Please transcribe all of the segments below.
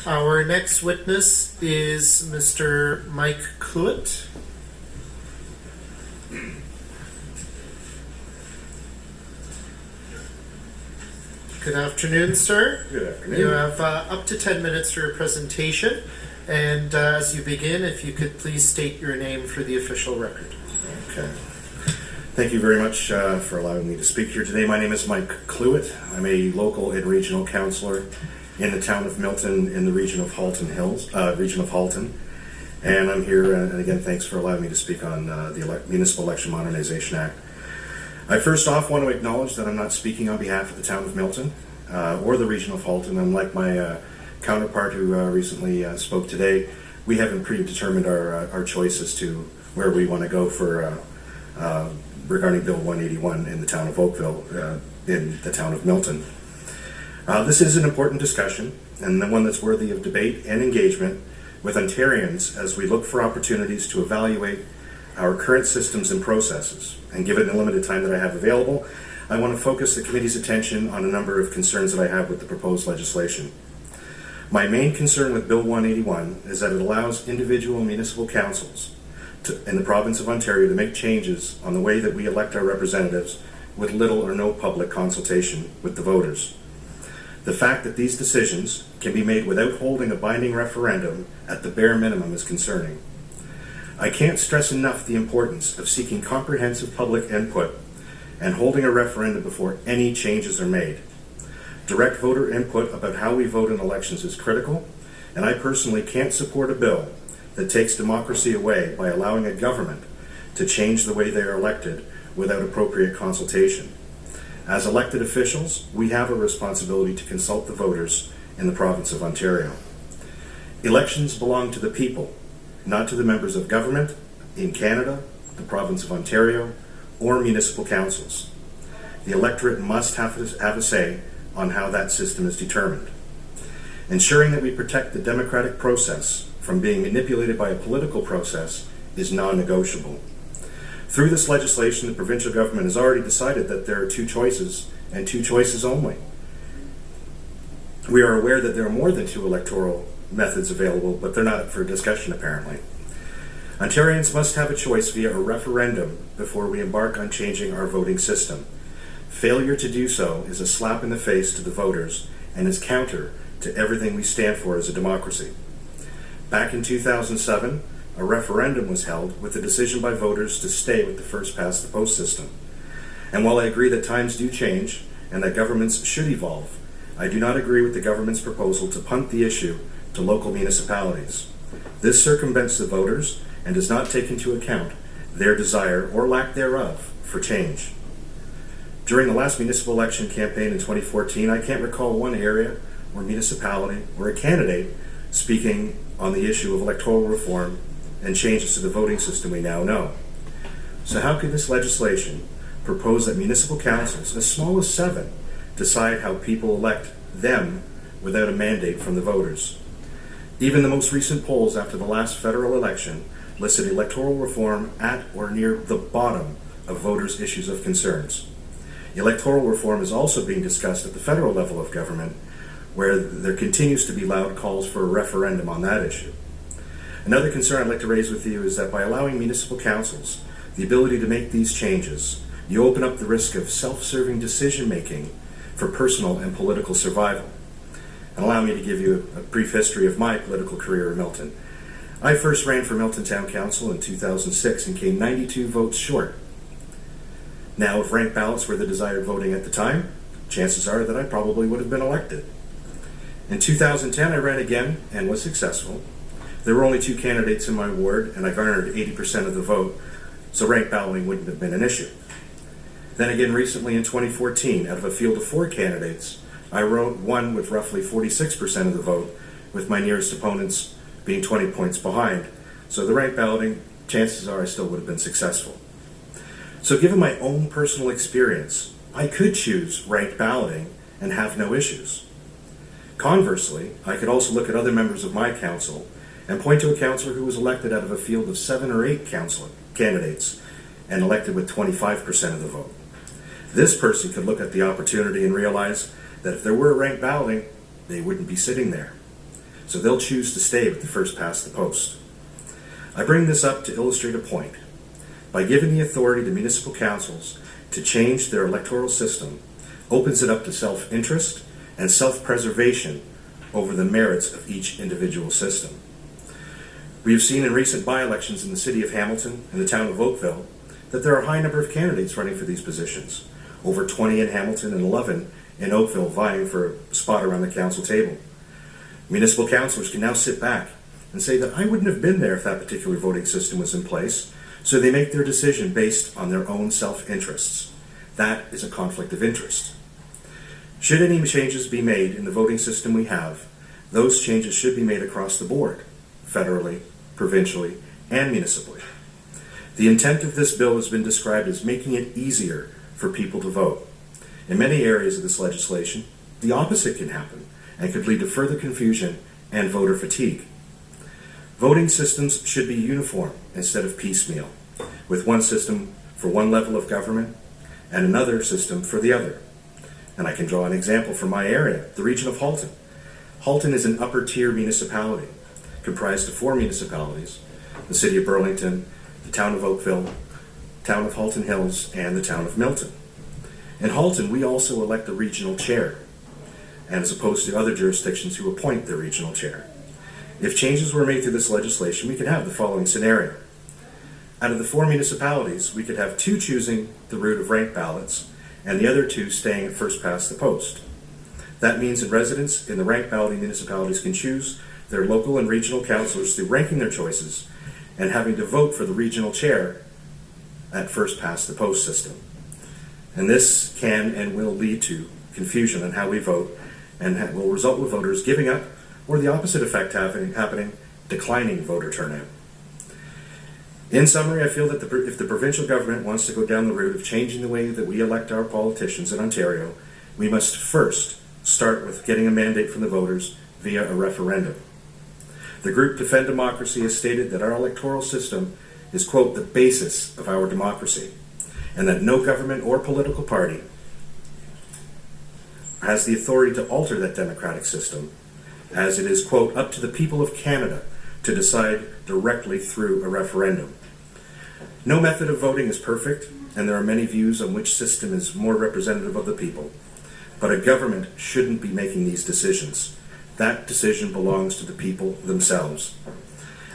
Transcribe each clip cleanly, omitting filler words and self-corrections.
Our next witness is Mr. Mike Cluett. Good afternoon, sir. Good afternoon. You have up to 10 minutes for your presentation. And as you begin, if you could please state your name for the official record. Okay. Thank you very much for allowing me to speak here today. My name is Mike Cluett. I'm a local and regional councillor in the town of Milton in the region of Halton Hills, And I'm here, and again, thanks for allowing me to speak on the Municipal Election Modernization Act. I first off want to acknowledge that I'm not speaking on behalf of the town of Milton or the region of Halton. Unlike my counterpart who recently spoke today, we haven't predetermined our choice as to where we want to go for regarding Bill 181 in the town of Oakville, in the town of Milton. This is an important discussion, and one that's worthy of debate and engagement with Ontarians as we look for opportunities to evaluate our current systems and processes. And given the limited time that I have available, I want to focus the committee's attention on a number of concerns that I have with the proposed legislation. My main concern with Bill 181 is that it allows individual municipal councils in the province of Ontario to make changes on the way that we elect our representatives with little or no public consultation with the voters. The fact that these decisions can be made without holding a binding referendum at the bare minimum is concerning. I can't stress enough the importance of seeking comprehensive public input and holding a referendum before any changes are made. Direct voter input about how we vote in elections is critical, and I personally can't support a bill that takes democracy away by allowing a government to change the way they are elected without appropriate consultation. As elected officials, we have a responsibility to consult the voters in the province of Ontario. Elections belong to the people, not to the members of government in Canada, the province of Ontario, or municipal councils. The electorate must have a say on how that system is determined. Ensuring that we protect the democratic process from being manipulated by a political process is non-negotiable. Through this legislation, the provincial government has already decided that there are two choices, and two choices only. We are aware that there are more than two electoral methods available, but they're not up for discussion apparently. Ontarians must have a choice via a referendum before we embark on changing our voting system. Failure to do so is a slap in the face to the voters and is counter to everything we stand for as a democracy. Back in 2007, a referendum was held with the decision by voters to stay with the first-past-the-post system. And while I agree that times do change and that governments should evolve, I do not agree with the government's proposal to punt the issue to local municipalities. This circumvents the voters and does not take into account their desire or lack thereof for change. During the last municipal election campaign in 2014, I can't recall one area or municipality or a candidate speaking on the issue of electoral reform and changes to the voting system we now know. So how could this legislation propose that municipal councils, as small as 7, decide how people elect them without a mandate from the voters? Even the most recent polls after the last federal election listed electoral reform at or near the bottom of voters' issues of concerns. Electoral reform is also being discussed at the federal level of government, where there continues to be loud calls for a referendum on that issue. Another concern I'd like to raise with you is that by allowing municipal councils the ability to make these changes, you open up the risk of self-serving decision-making for personal and political survival. And allow me to give you a brief history of my political career in Milton. I first ran for Milton Town Council in 2006 and came 92 votes short. Now, if ranked ballots were the desired voting at the time, chances are that I probably would have been elected. In 2010, I ran again and was successful. There were only 2 candidates in my ward, and I garnered 80% of the vote, so ranked balloting wouldn't have been an issue. Then again recently in 2014, out of a field of 4 candidates, I won with roughly 46% of the vote, with my nearest opponents being 20 points behind. So the ranked balloting, chances are I still would have been successful. So given my own personal experience, I could choose ranked balloting and have no issues. Conversely, I could also look at other members of my council and point to a councillor who was elected out of a field of 7 or 8 council candidates and elected with 25% of the vote. This person could look at the opportunity and realize that if there were ranked balloting, they wouldn't be sitting there. so they'll choose to stay with the first past the post. I bring this up to illustrate a point. By giving the authority to municipal councils to change their electoral system opens it up to self-interest and self-preservation over the merits of each individual system. We have seen in recent by-elections in the city of Hamilton and the town of Oakville that there are a high number of candidates running for these positions, over 20 in Hamilton and 11 in Oakville vying for a spot around the council table. Municipal councilors can now sit back and say that I wouldn't have been there if that particular voting system was in place, so they make their decision based on their own self-interests. That is a conflict of interest. Should any changes be made in the voting system we have, those changes should be made across the board, federally, provincially, and municipally. The intent of this bill has been described as making it easier for people to vote. In many areas of this legislation, the opposite can happen and could lead to further confusion and voter fatigue. Voting systems should be uniform instead of piecemeal, with one system for one level of government and another system for the other. And I can draw an example from my area, the region of Halton. Halton is an upper-tier municipality comprised of 4 municipalities: the city of Burlington, the town of Oakville, town of Halton Hills, and the town of Milton. In Halton, we also elect the regional chair, and as opposed to other jurisdictions who appoint their regional chair. If changes were made through this legislation, we could have the following scenario. Out of the 4 municipalities, we could have 2 choosing the route of ranked ballots, and the other 2 staying at first past the post. That means that residents in the ranked ballot municipalities can choose their local and regional councilors through ranking their choices and having to vote for the regional chair at first past the post system. And this can and will lead to confusion on how we vote and will result with voters giving up, or the opposite effect happening, declining voter turnout. In summary, I feel that if the provincial government wants to go down the route of changing the way that we elect our politicians in Ontario, we must first start with getting a mandate from the voters via a referendum. The group Defend Democracy has stated that our electoral system is, quote, the basis of our democracy, and that no government or political party has the authority to alter that democratic system, as it is, quote, up to the people of Canada to decide directly through a referendum. No method of voting is perfect, and there are many views on which system is more representative of the people. But a government shouldn't be making these decisions. That decision belongs to the people themselves.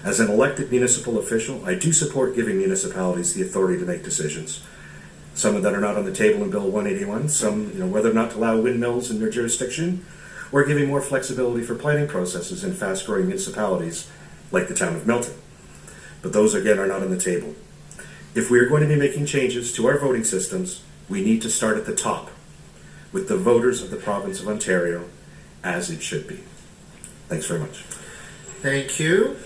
As an elected municipal official, I do support giving municipalities the authority to make decisions. Some of that are not on the table in Bill 181, some, whether or not to allow windmills in their jurisdiction, or giving more flexibility for planning processes in fast-growing municipalities like the town of Milton. But those, again, are not on the table. If we are going to be making changes to our voting systems, we need to start at the top, with the voters of the province of Ontario, as it should be. Thanks very much. Thank you.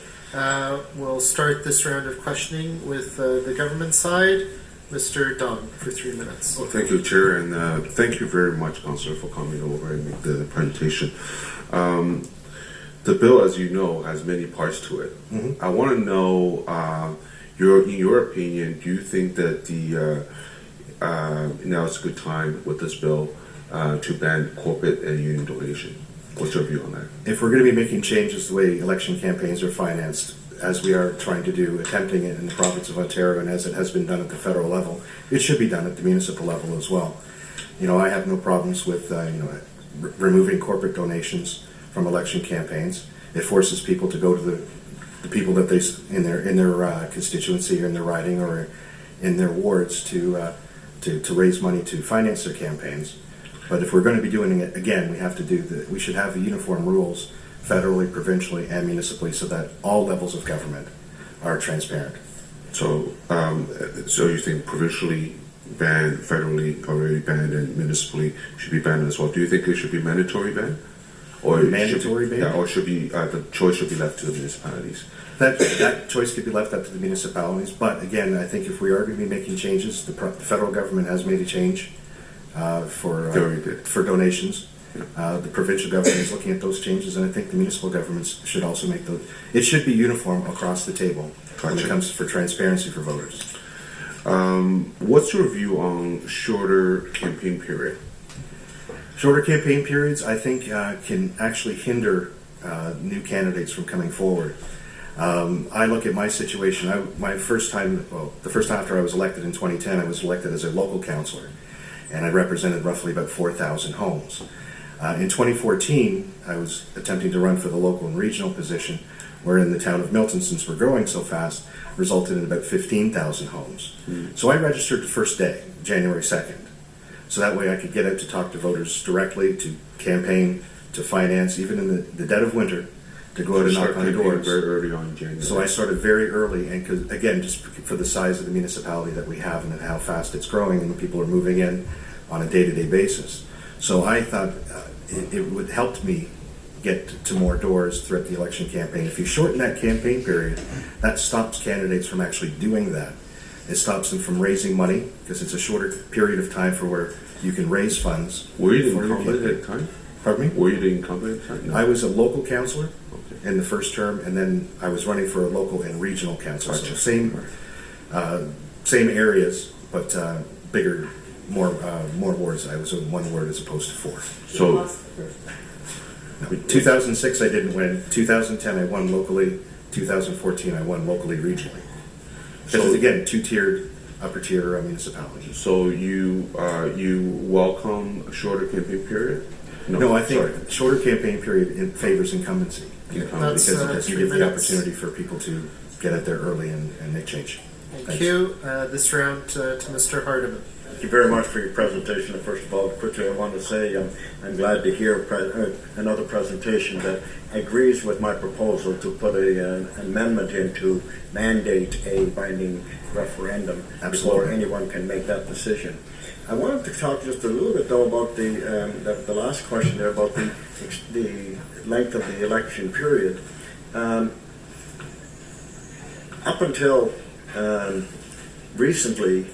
We'll start this round of questioning with the government side. Mr. Dunn, for 3 minutes. Well, thank you, Chair, and thank you very much, Councillor, for coming over and make the presentation. The bill, as you know, has many parts to it. Mm-hmm. I want to know, in your opinion, do you think that now is a good time with this bill to ban corporate and union donation? What's your view on that? If we're going to be making changes the way election campaigns are financed, as we are trying to do, attempting it in the province of Ontario, and as it has been done at the federal level, it should be done at the municipal level as well. I have no problems with removing corporate donations from election campaigns. It forces people to go to the people that they in their constituency or in their riding or in their wards to raise money to finance their campaigns. But if we're going to be doing it again, we should have uniform rules federally, provincially, and municipally, so that all levels of government are transparent. So, so you think provincially banned, federally already banned, and municipally should be banned as well? Do you think it should be mandatory ban? Or mandatory ban? Yeah, or should be the choice should be left to the municipalities? That choice could be left up to the municipalities. But again, I think if we are going to be making changes, the federal government has made a change for donations. The provincial government is looking at those changes, and I think the municipal governments should also make those. It should be uniform across the table when it comes for transparency for voters. What's your view on shorter campaign period? Shorter campaign periods, I think, can actually hinder new candidates from coming forward. I look at my situation. The first time after I was elected in 2010, I was elected as a local councillor, and I represented roughly about 4,000 homes. In 2014, I was attempting to run for the local and regional position, where in the town of Milton, since we're growing so fast, resulted in about 15,000 homes. So I registered the first day, January 2nd. So that way I could get out to talk to voters directly, to campaign, to finance, even in the dead of winter, to go out and knock on doors. Very early on in January. So I started very early, and again, just for the size of the municipality that we have and how fast it's growing, and people are moving in on a day-to-day basis. So I thought it would help me get to more doors throughout the election campaign. If you shorten that campaign period, that stops candidates from actually doing that. It stops them from raising money, because it's a shorter period of time for where you can raise funds. Were you the for your incumbent campaign. at the time? Pardon me? Were you the incumbent at the time? No. I was a local councillor Okay. in the first term, and then I was running for a local and regional council. So Gotcha. same areas, but bigger, more wards. I was in one ward as opposed to four. So, 2006 I didn't win. 2010 I won locally. 2014 I won locally, regionally. Because So- again, two-tiered, upper-tier municipalities. so you welcome a shorter campaign period? No, I think sorry. shorter campaign period Incumbency. favors incumbency. That's, Because it doesn't 3 give the minutes. opportunity for people to get out there early and make change. Thank Thanks. you. This round to Mr. Hardiman. Thank you very much for your presentation. And first of all, quickly, I want to say I'm glad to hear another presentation that agrees with my proposal to put an amendment in to mandate a binding referendum before Absolutely. anyone can make that decision. I wanted to talk just a little bit though about the last question there about the length of the election period. Up until recently,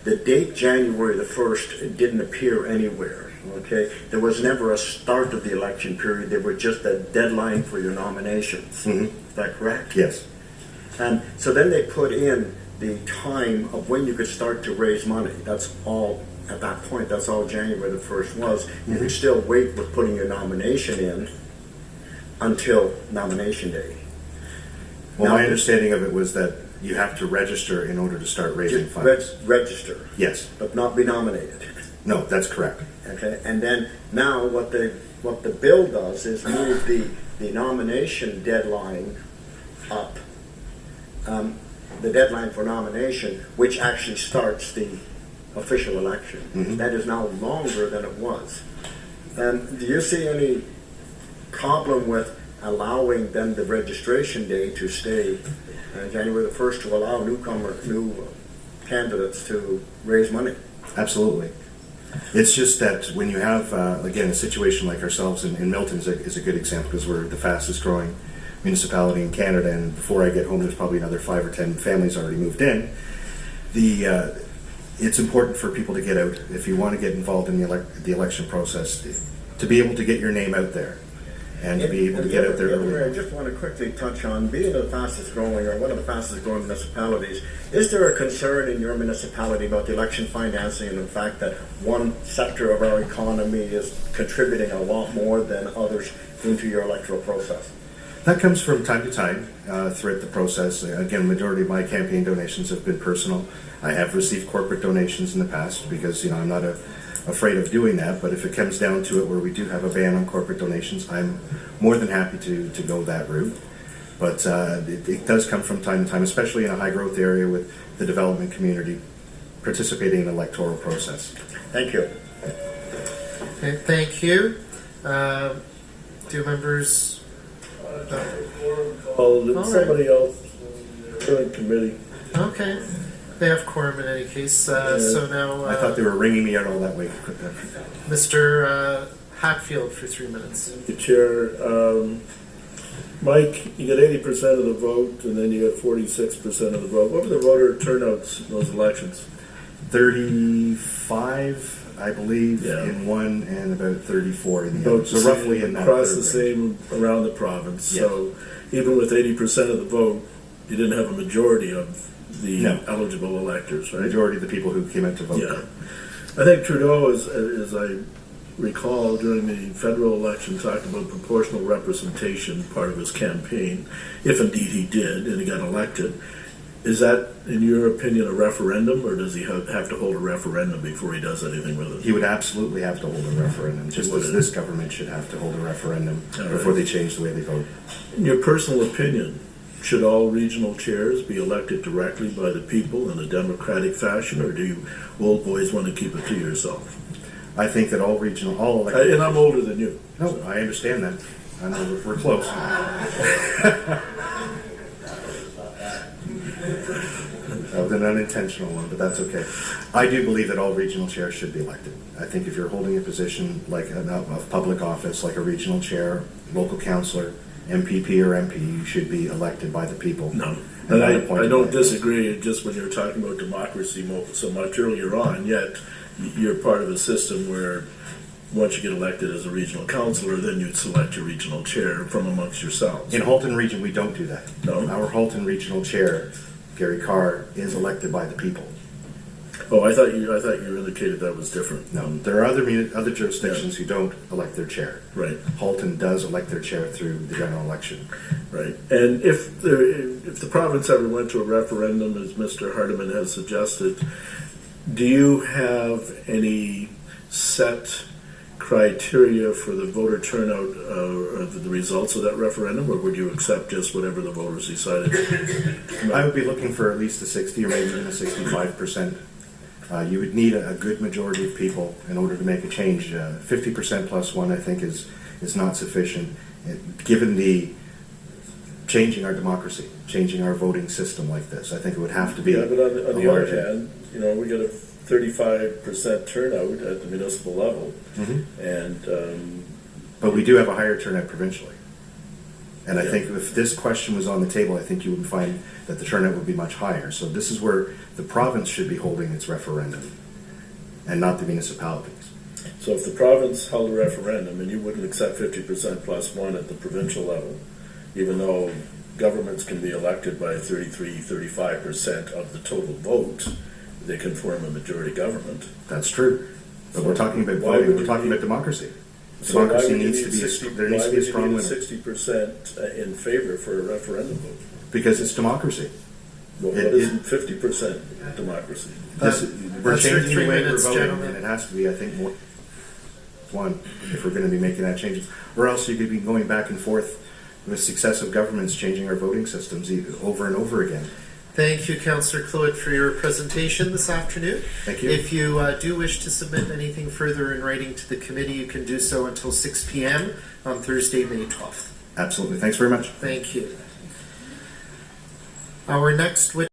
the date January the 1st didn't appear anywhere. Okay, there was never a start of the election period. There was just a deadline for your nominations. Mhm. Is that correct? Yes. And so then they put in the time of when you could start to raise money. That's all at that point. That's all January the 1st was. You could still wait with putting your nomination in until nomination day. Well, Now- my understanding of it was that you have to register in order to start raising Just funds. register, Yes. but not be nominated. No, that's correct. Okay, and then now what the bill does is move the nomination deadline up. The deadline for nomination, which actually starts the official election. Mhm. That is now longer than it was. Do you see any problem with allowing then the registration day to stay January the 1st to allow new candidates to raise money? Absolutely. It's just that when you have, again, a situation like ourselves in Milton is a good example, because we're the fastest growing municipality in Canada, and before I get home there's probably another 5 or 10 families already moved in. It's important for people to get out, if you want to get involved in the election process, to be able to get your name out there, and to be able to get out there I early. just want to quickly touch on being the fastest growing or one of the fastest growing municipalities. Is there a concern in your municipality about the election financing and the fact that one sector of our economy is contributing a lot more than others into your electoral process? That comes from time to time throughout the process. Again, majority of my campaign donations have been personal. I have received corporate donations in the past because I'm not afraid of doing that. But if it comes down to it, where we do have a ban on corporate donations, I'm more than happy to go that route. But it does come from time to time, especially in a high growth area with the development community participating in the electoral process. Thank you. Okay, thank you. Do members? Oh, All somebody else, current committee. Okay, they have quorum in any case. So now, I thought they were ringing me out all that way. Mr. Hatfield for 3 minutes. The chair, Mike, you get 80% of the vote, and then you get 46% of the vote. What were the voter turnouts in those elections? 35, I believe, Yeah. in one, and about 34 in the other. About So roughly in that across the third range. same around the province. Yeah. So even with 80% of the vote, you didn't have a majority of the No. eligible electors, The right? majority of the people who came out to vote. Yeah. I think Trudeau, as I recall during the federal election talked about proportional representation, part of his campaign, if indeed he did and he got elected. Is that, in your opinion, a referendum, or does he have to hold a referendum before he does anything with it? He would absolutely have to hold a referendum, just as this government should have to hold a referendum before they change the way they vote. In your personal opinion, should all regional chairs be elected directly by the people in a democratic fashion, or do you old boys want to keep it to yourself? I think that all elected... And I'm older than you. No, I understand that. I know we're close. That was an unintentional one, but that's okay. I do believe that all regional chairs should be elected. I think if you're holding a position like of public office, like a regional chair, local councillor, MPP or MP, you should be elected by the people. No, and I don't disagree. Just when you're talking about democracy so much earlier on, yet you're part of a system where once you get elected as a regional councillor, then you'd select your regional chair from amongst yourselves. In Halton Region, we don't do that. No? Our Halton Regional Chair, Gary Carr, is elected by the people. Oh, I thought you indicated that was different. No, there are other jurisdictions who don't elect their chair. Right. Halton does elect their chair through the general election. Right. And if the province ever went to a referendum, as Mr. Hardiman has suggested, do you have any set criteria for the voter turnout of the results of that referendum, or would you accept just whatever the voters decided? I would be looking for at least a 60 or maybe even a 65%. You would need a good majority of people in order to make a change. 50% plus one, I think, is not sufficient. Given the changing our democracy, changing our voting system like this, I think it would have to be. Yeah, but on the other hand, we got a 35% turnout at the municipal level, and but we do have a higher turnout provincially. And I think if this question was on the table, I think you would find that the turnout would be much higher. So this is where the province should be holding its referendum, and not the municipalities. So if the province held a referendum and you wouldn't accept 50% plus one at the provincial level, even though governments can be elected by 35% of the total vote, they can form a majority government. That's true. But we're talking about voting. We're talking about democracy. Democracy needs to be there needs to be a strong winner. 60% in favor for a referendum vote? Because it's democracy. Well, what isn't 50% democracy? We're changing the way we're voting, and it has to be, I think, more one if we're going to be making that changes. Or else you could be going back and forth with successive governments changing our voting systems over and over again. Thank you, Councillor Cluett, for your presentation this afternoon. Thank you. If you do wish to submit anything further in writing to the committee, you can do so until 6 p.m. on Thursday, May 12th. Absolutely. Thanks very much. Thank you. Our next witness